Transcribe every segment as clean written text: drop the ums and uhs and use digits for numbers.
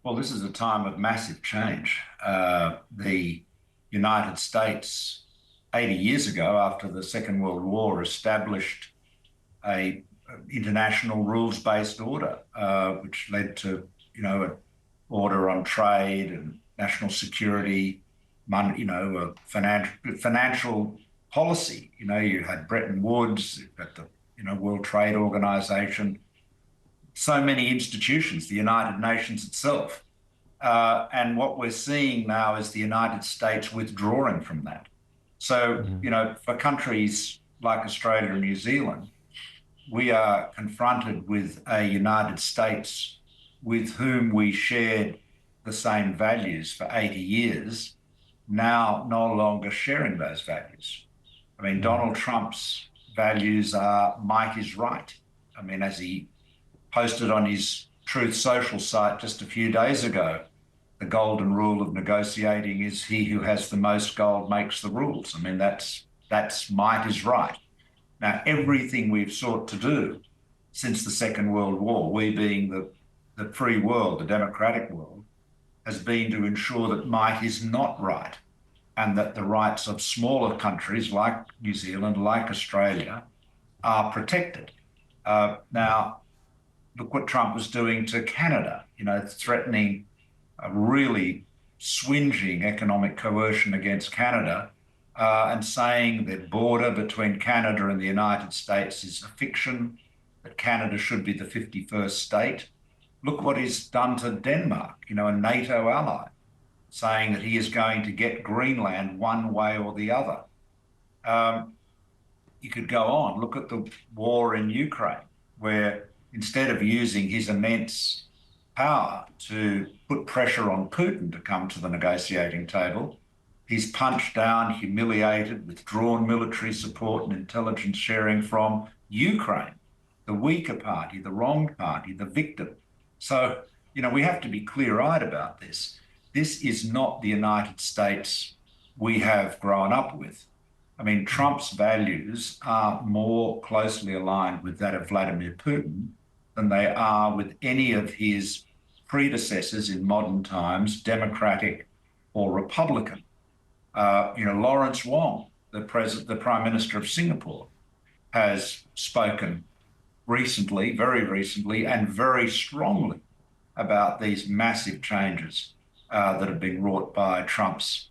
Well, this is a time of massive change. The United States, 80 years ago, after the Second World War, established a international rules-based order, which led to, an order on trade and national security, financial policy. You had Bretton Woods, you had the, World Trade Organization, so many institutions, the United Nations itself. And what we're seeing now is the United States withdrawing from that. So, for countries like Australia and New Zealand, we are confronted with a United States with whom we shared the same values for 80 years, now no longer sharing those values. I mean, Donald Trump's values are might is right. I mean, as he posted on his Truth Social site just a few days ago, the golden rule of negotiating is he who has the most gold makes the rules. I mean, that's might is right. Now, everything we've sought to do since the Second World War, we being the free world, the democratic world, has been to ensure that might is not right and that the rights of smaller countries like New Zealand, like Australia, are protected. Now, look what Trump was doing to Canada, threatening a really swingeing economic coercion against Canada, and saying the border between Canada and the United States is a fiction, that Canada should be the 51st state. Look what he's done to Denmark, a NATO ally, saying that he is going to get Greenland one way or the other. You could go on. Look at the war in Ukraine, where instead of using his immense power to put pressure on Putin to come to the negotiating table, he's punched down, humiliated, withdrawn military support and intelligence sharing from Ukraine, the weaker party, the wrong party, the victim. So, we have to be clear-eyed about this. This is not the United States we have grown up with. I mean, Trump's values are more closely aligned with that of Vladimir Putin than they are with any of his predecessors in modern times, Democratic or Republican. Lawrence Wong, the Prime Minister of Singapore, has spoken recently, very recently, and very strongly about these massive changes that have been wrought by Trump's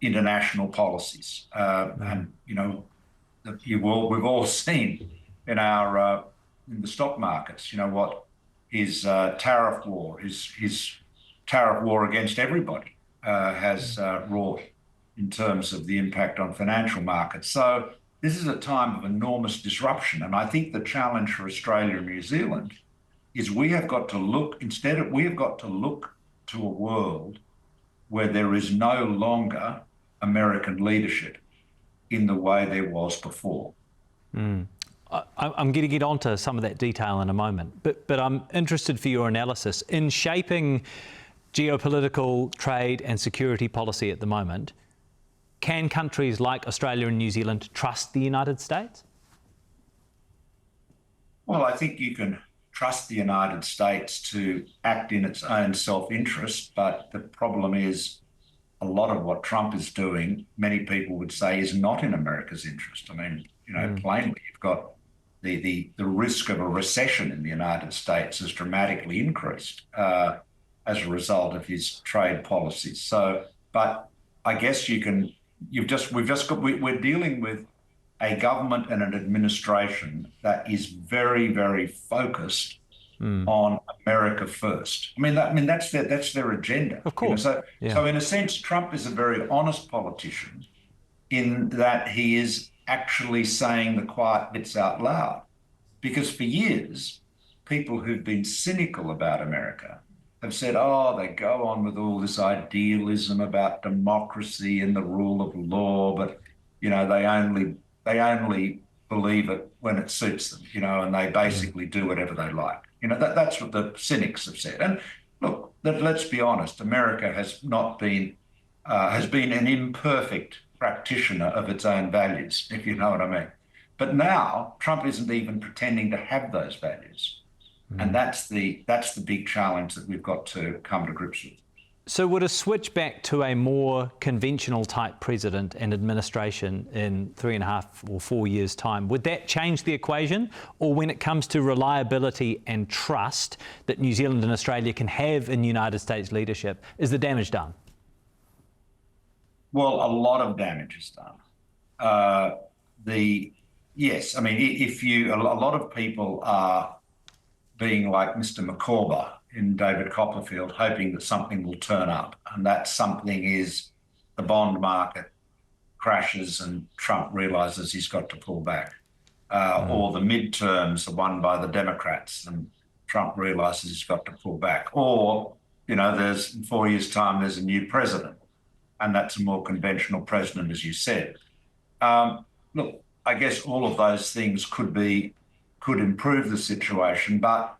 international policies. And we've all seen in the stock markets, what his tariff war, his tariff war against everybody has wrought in terms of the impact on financial markets. So this is a time of enormous disruption. And I think the challenge for Australia and New Zealand is we have got to look to a world where there is no longer American leadership in the way there was before. I'm going to get onto some of that detail in a moment, but I'm interested for your analysis in shaping geopolitical, trade and security policy at the moment. Can countries like Australia and New Zealand trust the United States? Well, I think you can trust the United States to act in its own self-interest, but the problem is a lot of what Trump is doing, many people would say, is not in America's interest. I mean, plainly, you've got the risk of a recession in the United States has dramatically increased as a result of his trade policies. So, but I guess we're dealing with a government and an administration that is very, very focused on America first. That's their agenda. Of course. So in a sense, Trump is a very honest politician in that he is actually saying the quiet bits out loud. Because for years, people who've been cynical about America have said, they go on with all this idealism about democracy and the rule of law, but, they only believe it when it suits them, and they basically do whatever they like. That's what the cynics have said. And look, let's be honest, America has been an imperfect practitioner of its own values, if you know what I mean. But now Trump isn't even pretending to have those values. And that's the big challenge that we've got to come to grips with. So would a switch back to a more conventional type president and administration in 3.5 or 4 years' time, would that change the equation? Or when it comes to reliability and trust that New Zealand and Australia can have in United States leadership, is the damage done? Well, a lot of damage is done. Yes, I mean, a lot of people are being like Mr. Micawber in David Copperfield, hoping that something will turn up, and that something is the bond market crashes and Trump realizes he's got to pull back, or the midterms are won by the Democrats and Trump realizes he's got to pull back, or there's in 4 years' time there's a new president, and that's a more conventional president, as you said. Look, I guess all of those things could improve the situation, but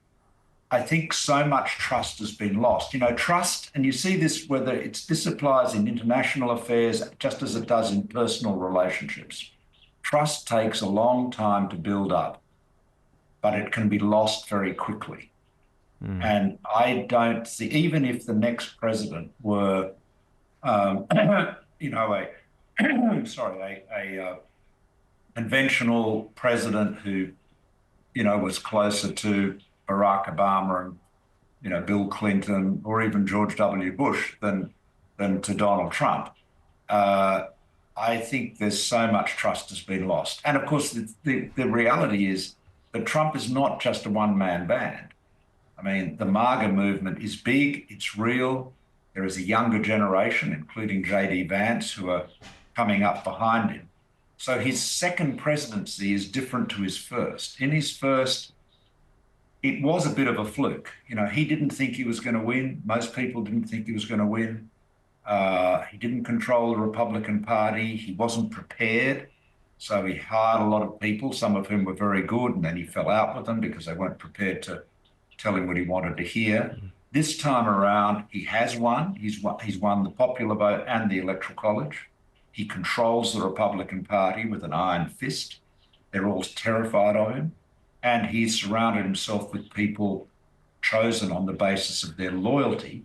I think so much trust has been lost. Trust, and you see this this applies in international affairs just as it does in personal relationships. Trust takes a long time to build up, but it can be lost very quickly. And I don't see, even if the next president were, a conventional president who, was closer to Barack Obama and, Bill Clinton or even George W. Bush than to Donald Trump. I think there's so much trust has been lost. And of course, the reality is that Trump is not just a one-man band. I mean, the MAGA movement is big, it's real. There is a younger generation, including J.D. Vance, who are coming up behind him. So his second presidency is different to his first. In his first, it was a bit of a fluke. He didn't think he was going to win. Most people didn't think he was going to win. He didn't control the Republican Party. He wasn't prepared. So he hired a lot of people, some of whom were very good, and then he fell out with them because they weren't prepared to tell him what he wanted to hear. This time around, he has won. He's won the popular vote and the Electoral College. He controls the Republican Party with an iron fist. They're all terrified of him. And he's surrounded himself with people chosen on the basis of their loyalty,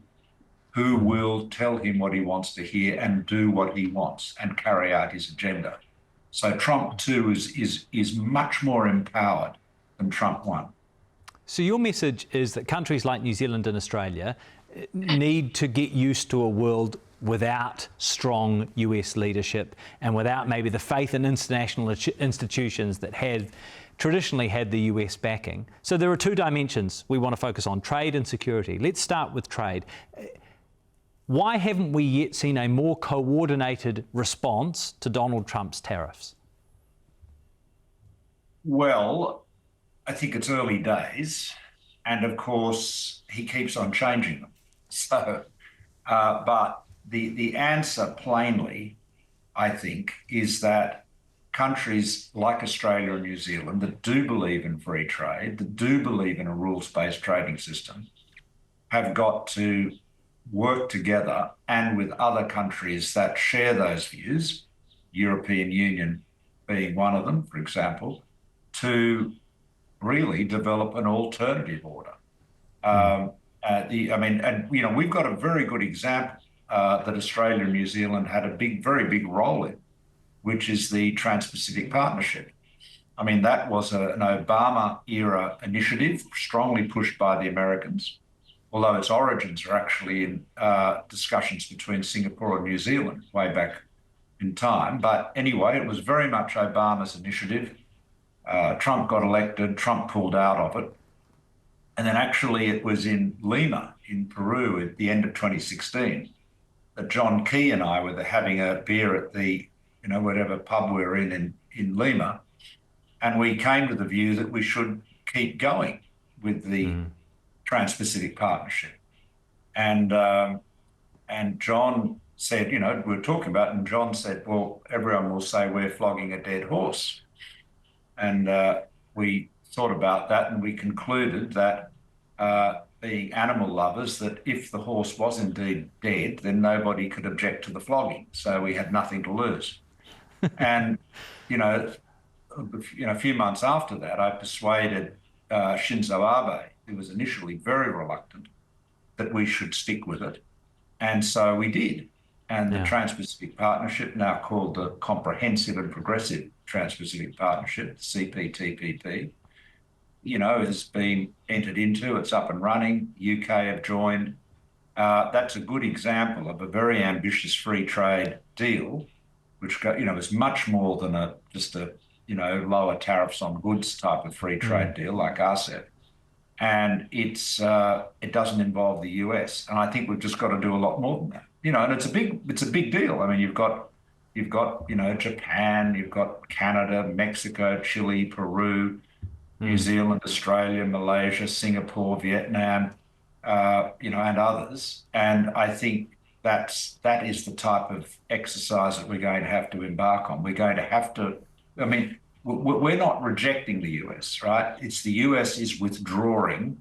who will tell him what he wants to hear and do what he wants and carry out his agenda. So Trump, too, is much more empowered than Trump 1. So your message is that countries like New Zealand and Australia need to get used to a world without strong US leadership and without maybe the faith in international institutions that have traditionally had the US backing. So there are two dimensions we want to focus on, trade and security. Let's start with trade. Why haven't we yet seen a more coordinated response to Donald Trump's tariffs? Well, I think it's early days. And of course, he keeps on changing them. So, but the answer plainly, I think, is that countries like Australia and New Zealand that do believe in free trade, that do believe in a rules-based trading system, have got to work together and with other countries that share those views, European Union being one of them, for example, to really develop an alternative order. We've got a very good example that Australia and New Zealand had a very big role in, which is the Trans-Pacific Partnership. I mean, that was an Obama-era initiative, strongly pushed by the Americans, although its origins are actually in discussions between Singapore and New Zealand way back in time. But anyway, it was very much Obama's initiative. Trump got elected, Trump pulled out of it. And then actually it was in Lima, in Peru, at the end of 2016, that John Key and I were having a beer at the, whatever pub we were in Lima. And we came to the view that we should keep going with the Trans-Pacific Partnership. And John said, we were talking about it, and John said, well, everyone will say we're flogging a dead horse. And we thought about that, and we concluded that being animal lovers, that if the horse was indeed dead, then nobody could object to the flogging. So we had nothing to lose. And, a few months after that, I persuaded Shinzo Abe, He was initially very reluctant that we should stick with it. And so we did. And the Trans-Pacific Partnership, now called the Comprehensive and Progressive Trans-Pacific Partnership, CPTPP, has been entered into. It's up and running. UK have joined. That's a good example of a very ambitious free trade deal, which is much more than just a lower tariffs on goods type of free trade deal like RCEP. And it doesn't involve the US. And I think we've just got to do a lot more than that. And it's a big deal. I mean, you've got Japan, you've got Canada, Mexico, Chile, Peru, New Zealand, Australia, Malaysia, Singapore, Vietnam, and others. And I think that is the type of exercise that we're going to have to embark on. We're going to have to, we're not rejecting the US, right? It's the US is withdrawing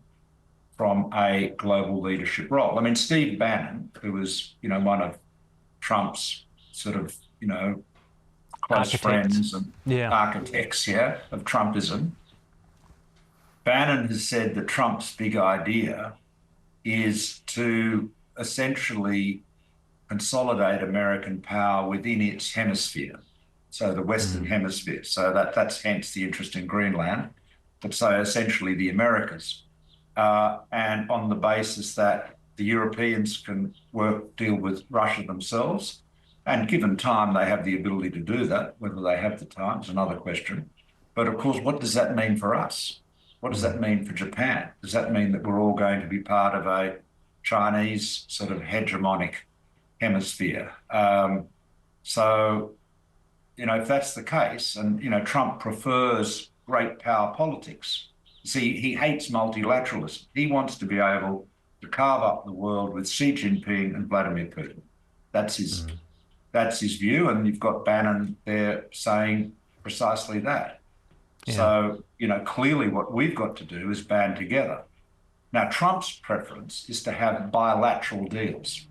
from a global leadership role. I mean, Steve Bannon, who was, one of Trump's sort of, close friends and architects, of Trumpism. Bannon has said that Trump's big idea is to essentially consolidate American power within its hemisphere, so the Western Hemisphere. So that's hence the interest in Greenland, but so essentially the Americas. And on the basis that the Europeans can deal with Russia themselves, and given time, they have the ability to do that. Whether they have the time is another question. But of course, what does that mean for us? What does that mean for Japan? Does that mean that we're all going to be part of a Chinese sort of hegemonic hemisphere? So, if that's the case, and, Trump prefers great power politics. See, he hates multilateralism. He wants to be able to carve up the world with Xi Jinping and Vladimir Putin. That's his view, and you've got Bannon there saying precisely that. Yeah. So, clearly what we've got to do is band together. Now, Trump's preference is to have bilateral deals.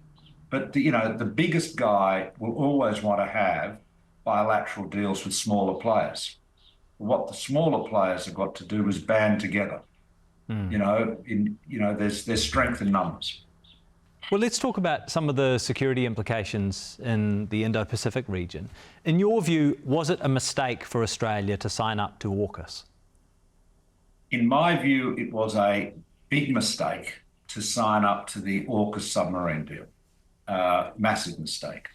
But, the biggest guy will always want to have bilateral deals with smaller players. What the smaller players have got to do is band together. There's strength in numbers. Well, let's talk about some of the security implications in the Indo-Pacific region. In your view, was it a mistake for Australia to sign up to AUKUS? In my view, it was a big mistake to sign up to the AUKUS submarine deal. Massive mistake.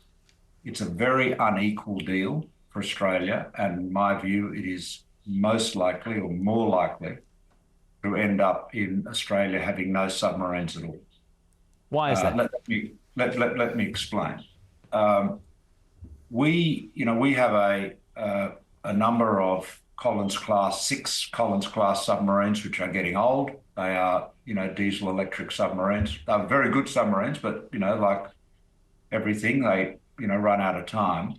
It's a very unequal deal for Australia, and in my view, it is most likely or more likely to end up in Australia having no submarines at all. Why is that? Let me explain. We have a number of six Collins class submarines, which are getting old. They are, diesel electric submarines. They're very good submarines, but, like everything, they, run out of time.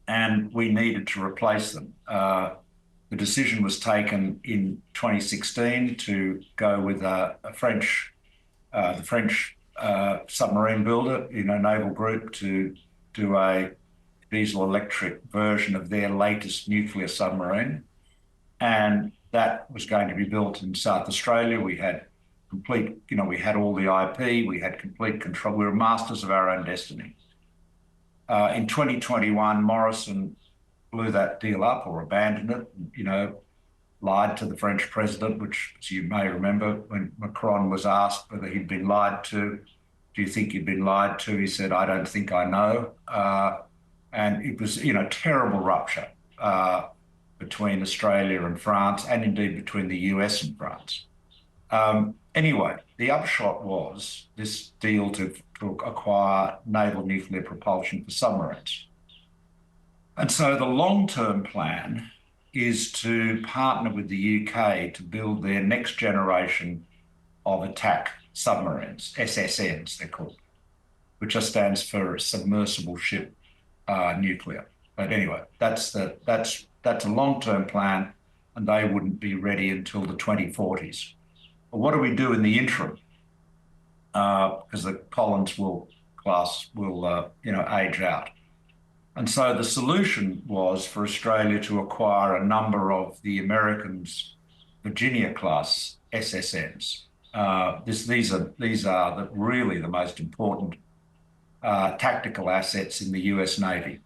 And we needed to replace them. The decision was taken in 2016 to go with the French submarine builder, Naval Group, to do a diesel electric version of their latest nuclear submarine. And that was going to be built in South Australia. We had we had all the IP, we had complete control. We were masters of our own destiny. In 2021, Morrison blew that deal up or abandoned it, lied to the French president, which, as you may remember, when Macron was asked whether he'd been lied to, do you think you've been lied to? He said, I don't think I know. And it was, terrible rupture between Australia and France, and indeed between the US and France. Anyway, the upshot was this deal to acquire naval nuclear propulsion for submarines. And so the long-term plan is to partner with the UK to build their next generation of attack submarines, SSNs they're called, which just stands for submersible ship nuclear. But anyway, that's a long-term plan, and they wouldn't be ready until the 2040s. But what do we do in the interim? Because the Collins class will age out. And so the solution was for Australia to acquire a number of the Americans' Virginia-class SSNs. These are really the most important tactical assets in the US Navy.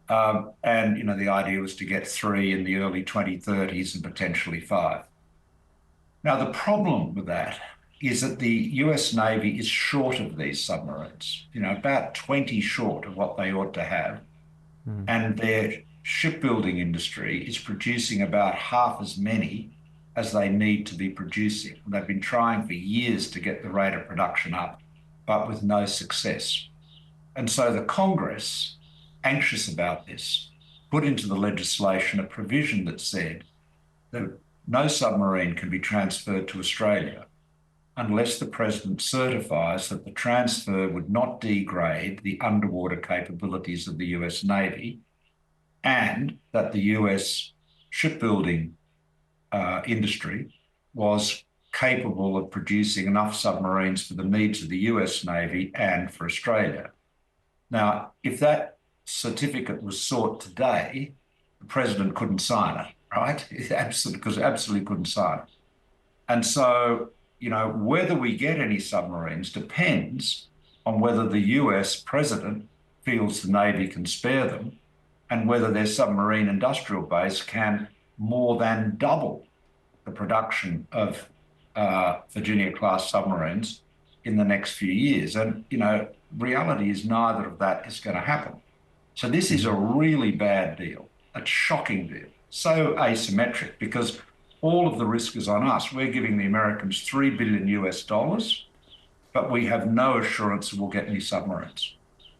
And the idea was to get 3 in the early 2030s and potentially 5. Now, the problem with that is that the US Navy is short of these submarines, about 20 short of what they ought to have. And their shipbuilding industry is producing about half as many as they need to be producing. They've been trying for years to get the rate of production up, but with no success. And so the Congress, anxious about this, put into the legislation a provision that said that no submarine can be transferred to Australia unless the President certifies that the transfer would not degrade the underwater capabilities of the US Navy and that the US shipbuilding industry was capable of producing enough submarines for the needs of the US Navy and for Australia. Now, if that certificate was sought today, the President couldn't sign it, right? Absolutely couldn't sign it. And so, whether we get any submarines depends on whether the US President feels the Navy can spare them and whether their submarine industrial base can more than double the production of Virginia-class submarines in the next few years. And, reality is neither of that is going to happen. So this is a really bad deal, a shocking deal, so asymmetric because all of the risk is on us. We're giving the Americans $3 billion US, but we have no assurance that we'll get any submarines.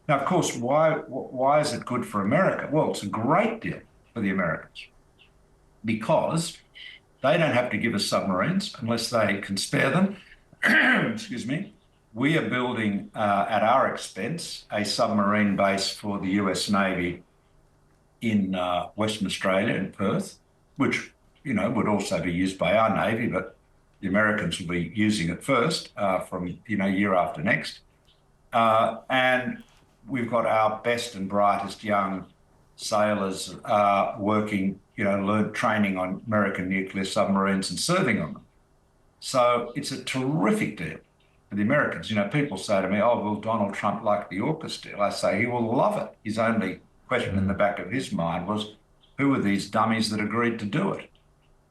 Now, of course, why is it good for America? Well, it's a great deal for the Americans because they don't have to give us submarines unless they can spare them. Excuse me. We are building at our expense a submarine base for the US Navy in Western Australia, in Perth, which would also be used by our Navy, but the Americans will be using it first from year after next. And we've got our best and brightest young sailors working, training on American nuclear submarines and serving on them. So it's a terrific deal for the Americans. People say to me, "Oh, will Donald Trump like the AUKUS deal?" I say he will love it. His only question in the back of his mind was, who are these dummies that agreed to do it?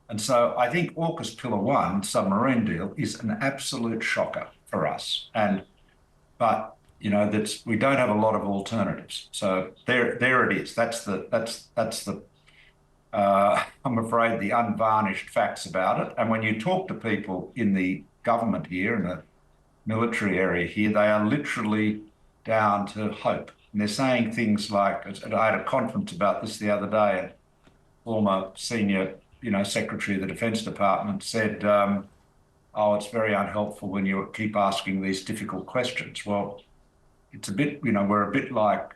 And so I think AUKUS Pillar 1 submarine deal is an absolute shocker for us. But we don't have a lot of alternatives. So there it is. That's the I'm afraid the unvarnished facts about it. And when you talk to people in the government here, in the military area here, they are literally down to hope. And they're saying things like, I had a conference about this the other day, and former senior Secretary of the Defense Department said, "Oh, it's very unhelpful when you keep asking these difficult questions." Well, it's a bit, we're a bit like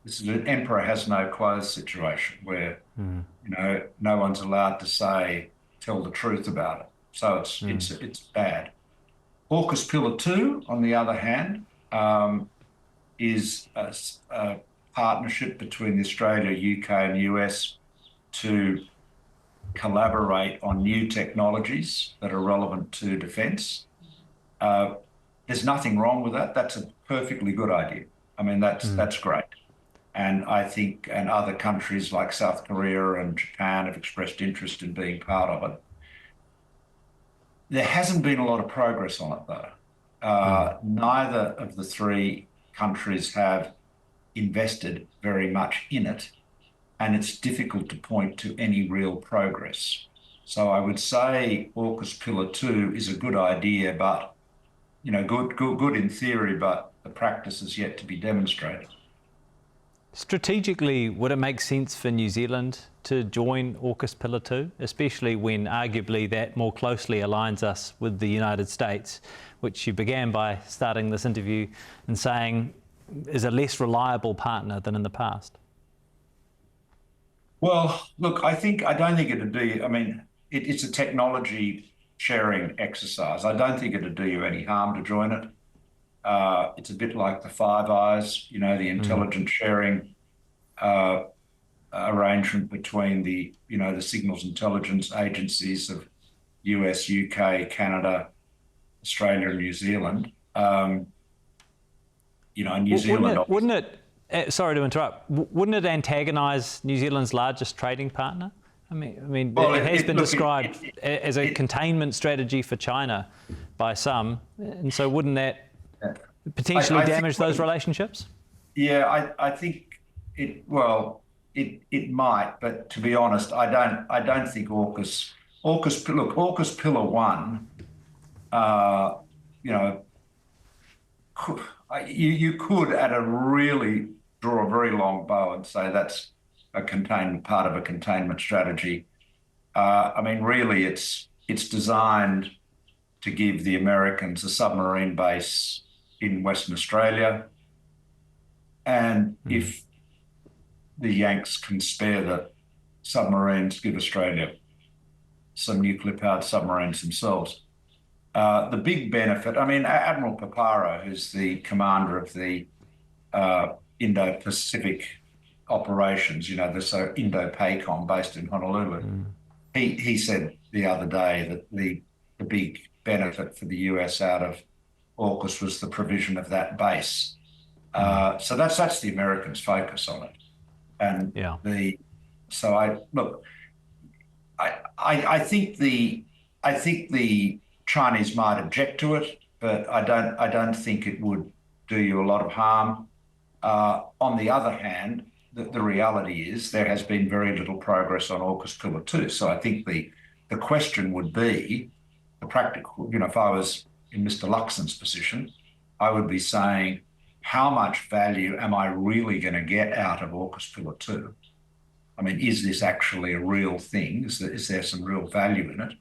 this is an emperor has no clothes situation where no one's allowed to tell the truth about it. So it's bad. AUKUS Pillar 2, on the other hand, is a partnership between Australia, UK, and US to collaborate on new technologies that are relevant to defence. There's nothing wrong with that. That's a perfectly good idea. I mean, that's great. And I think, and other countries like South Korea and Japan have expressed interest in being part of it. There hasn't been a lot of progress on it, though. Neither of the 3 countries have invested very much in it, and it's difficult to point to any real progress. So I would say AUKUS Pillar 2 is a good idea, but good in theory, but the practice is yet to be demonstrated. Strategically, would it make sense for New Zealand to join AUKUS Pillar 2, especially when arguably that more closely aligns us with the United States, which you began by starting this interview and saying is a less reliable partner than in the past? Well, look, I don't think it'd do you, it's a technology sharing exercise. I don't think it'd do you any harm to join it. It's a bit like the Five Eyes, the intelligence sharing arrangement between the signals intelligence agencies of US, UK, Canada, Australia, and New Zealand. New Zealand. Wouldn't it? Sorry to interrupt. Wouldn't it antagonise New Zealand's largest trading partner? Well, it has been described as a containment strategy for China by some, and so wouldn't that potentially damage those relationships? Yeah, I think it. Well, it might, but to be honest, I don't think AUKUS Pillar One. You could draw a very long bow and say that's part of a containment strategy. Really, it's designed to give the Americans a submarine base in Western Australia, and if the Yanks can spare the submarines, give Australia some nuclear-powered submarines themselves. The big benefit, Admiral Paparo, who's the commander of the Indo-Pacific operations, so Indo-PACOM based in Honolulu, he said the other day that the big benefit for the US out of AUKUS was the provision of that base. So that's the Americans' focus on it. And I think the Chinese might object to it, but I don't think it would do you a lot of harm. On the other hand, the reality is there has been very little progress on AUKUS Pillar 2. So I think the question would be the practical. If I was in Mr. Luxon's position, I would be saying, how much value am I really going to get out of AUKUS Pillar 2? Is this actually a real thing? Is there some real value in it?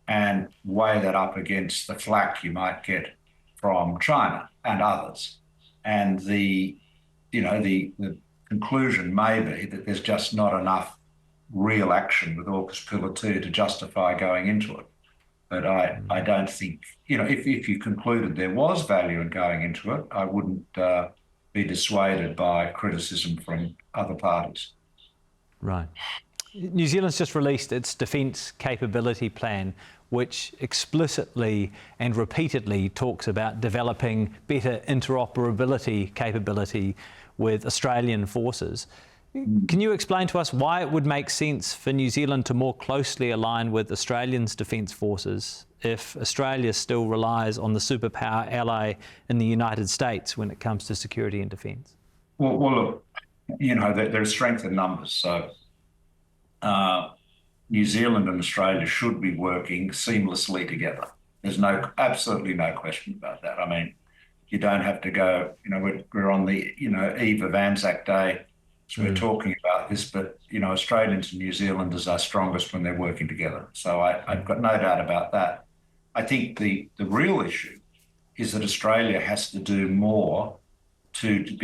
And weigh that up against the flack you might get from China and others. And the conclusion may be that there's just not enough real action with AUKUS Pillar 2 to justify going into it. But I don't think, if you concluded there was value in going into it, I wouldn't be dissuaded by criticism from other parties. Right. New Zealand's just released its defence capability plan, which explicitly and repeatedly talks about developing better interoperability capability with Australian forces. Can you explain to us why it would make sense for New Zealand to more closely align with Australia's defence forces if Australia still relies on the superpower ally in the United States when it comes to security and defence? Well, look, there's strength in numbers. So New Zealand and Australia should be working seamlessly together. There's absolutely no question about that. You don't have to go, we're on the, eve of Anzac Day. So we're talking about this, but, Australians and New Zealanders are strongest when they're working together. So I've got no doubt about that. I think the real issue is that Australia has to do more to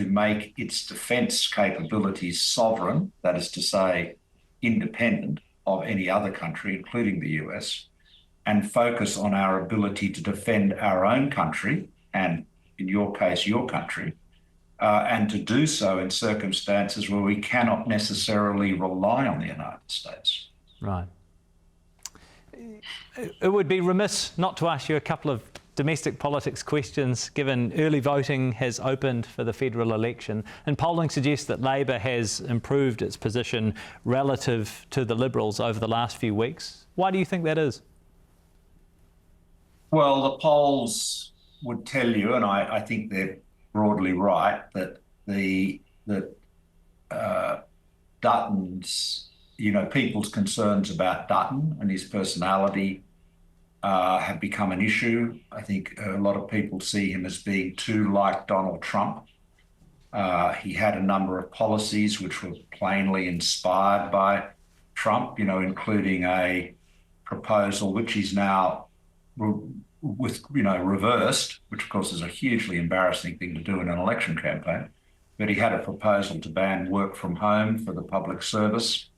make its defence capabilities sovereign, that is to say, independent of any other country, including the US, and focus on our ability to defend our own country, and in your case, your country, and to do so in circumstances where we cannot necessarily rely on the United States. Right. It would be remiss not to ask you a couple of domestic politics questions, given early voting has opened for the federal election, and polling suggests that Labor has improved its position relative to the Liberals over the last few weeks. Why do you think that is? Well, the polls would tell you, and I think they're broadly right, that Dutton's, people's concerns about Dutton and his personality have become an issue. I think a lot of people see him as being too like Donald Trump. He had a number of policies which were plainly inspired by Trump, including a proposal which he's now reversed, which of course is a hugely embarrassing thing to do in an election campaign. But he had a proposal to ban work from home for the public service.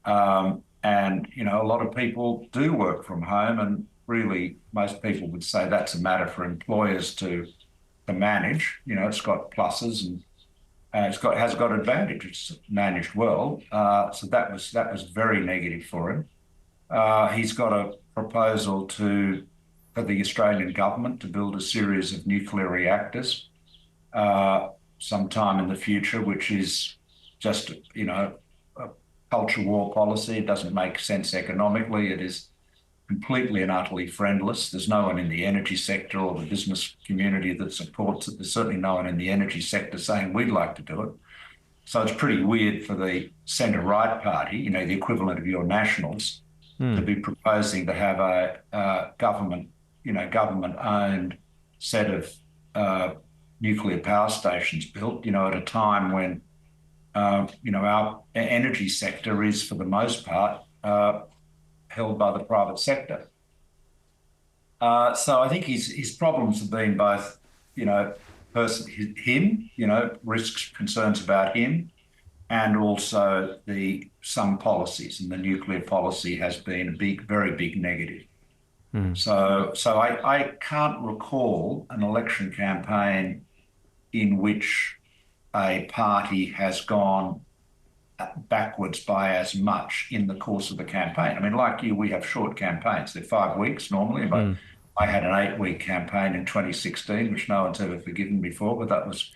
And, a lot of people do work from home, and really most people would say that's a matter for employers to manage. It's got pluses and has got advantages. It's managed well. So that was very negative for him. He's got a proposal for the Australian government to build a series of nuclear reactors sometime in the future, which is just, a culture war policy. It doesn't make sense economically. It is completely and utterly friendless. There's no one in the energy sector or the business community that supports it. There's certainly no one in the energy sector saying we'd like to do it. So it's pretty weird for the centre-right party, the equivalent of your Nationals, to be proposing to have a government-owned set of nuclear power stations built, at a time when, our energy sector is, for the most part, held by the private sector. So I think his problems have been both, risks, concerns about him, and also some policies, and the nuclear policy has been a very big negative. So I can't recall an election campaign in which a party has gone backwards by as much in the course of the campaign. I mean, like you, we have short campaigns. They're 5 weeks normally, but I had an 8-week campaign in 2016, which no one's ever forgiven me for, but that was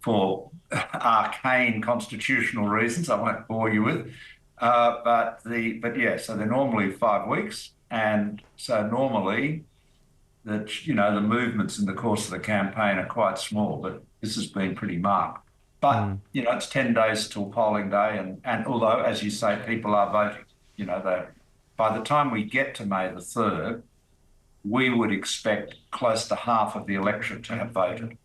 for arcane constitutional reasons I won't bore you with. So they're normally 5 weeks. And so normally the movements in the course of the campaign are quite small, but this has been pretty marked. But, it's 10 days till polling day. And although, as you say, people are voting, by the time we get to May the 3rd, we would expect close to half of the electorate to have voted.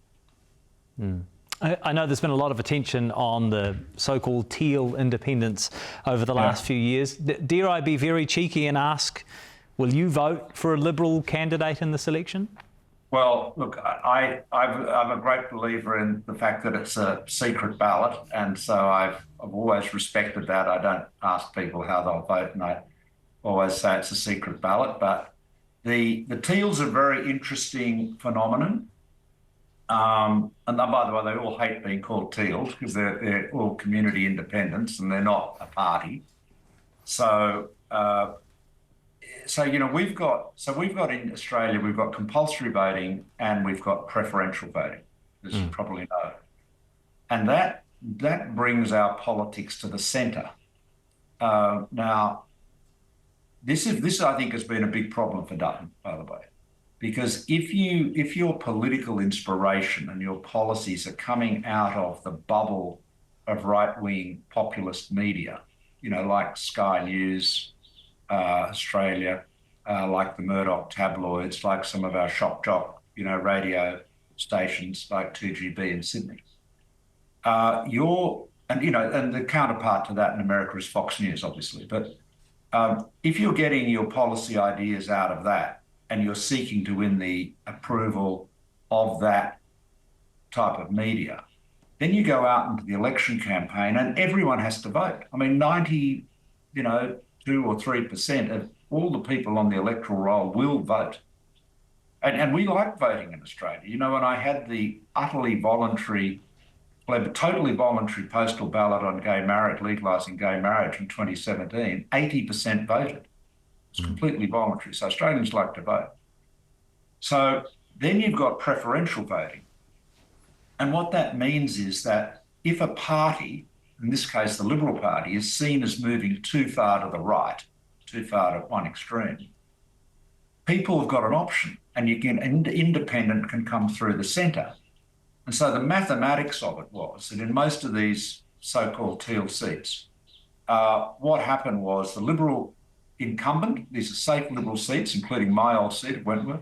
I know there's been a lot of attention on the so-called teal independents over the last few years. Dare I be very cheeky and ask, will you vote for a Liberal candidate in this election? Well, look, I'm a great believer in the fact that it's a secret ballot, and so I've always respected that. I don't ask people how they'll vote, and I always say it's a secret ballot. But the teals are a very interesting phenomenon. And by the way, they all hate being called teals because they're all community independents and they're not a party. So we've got in Australia, we've got compulsory voting and we've got preferential voting, as you probably know. And that brings our politics to the centre. Now, this I think has been a big problem for Dutton, by the way, because if your political inspiration and your policies are coming out of the bubble of right-wing populist media, like Sky News, Australia, like the Murdoch tabloids, like some of our shock jock, radio stations like 2GB in Sydney. And the counterpart to that in America is Fox News, obviously. But if you're getting your policy ideas out of that and you're seeking to win the approval of that type of media, then you go out into the election campaign and everyone has to vote. I mean, 2 or 3% of all the people on the electoral roll will vote. And we like voting in Australia. When I had the totally voluntary postal ballot on legalising gay marriage in 2017, 80% voted. It's completely voluntary. So Australians like to vote. So then you've got preferential voting. And what that means is that if a party, in this case the Liberal Party, is seen as moving too far to the right, too far to one extreme, people have got an option, and independent can come through the centre. And so the mathematics of it was that in most of these so-called teal seats, what happened was the Liberal incumbent, these are safe Liberal seats, including my old seat at Wentworth,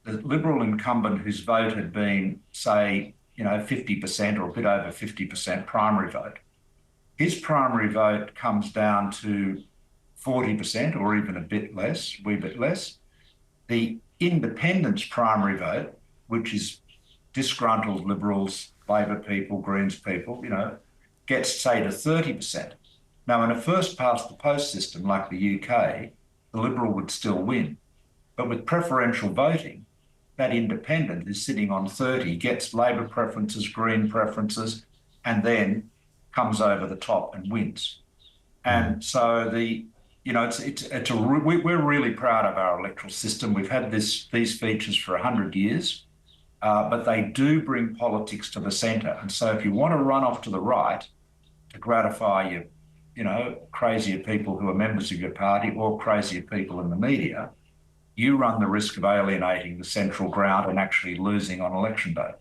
the Liberal incumbent whose vote had been, say, 50% or a bit over 50% primary vote, his primary vote comes down to 40% or even a wee bit less. The independent's primary vote, which is disgruntled Liberals, Labor people, Greens people, gets, say, to 30%. Now, in a first-past-the-post system like the UK, the Liberal would still win. But with preferential voting, that independent is sitting on 30, gets Labor preferences, Green preferences, and then comes over the top and wins. And so the you know, we're really proud of our electoral system. We've had these features for 100 years, but they do bring politics to the centre. And so if you want to run off to the right to gratify your, you know, crazier people who are members of your party or crazier people in the media, you run the risk of alienating the central ground and actually losing on election day.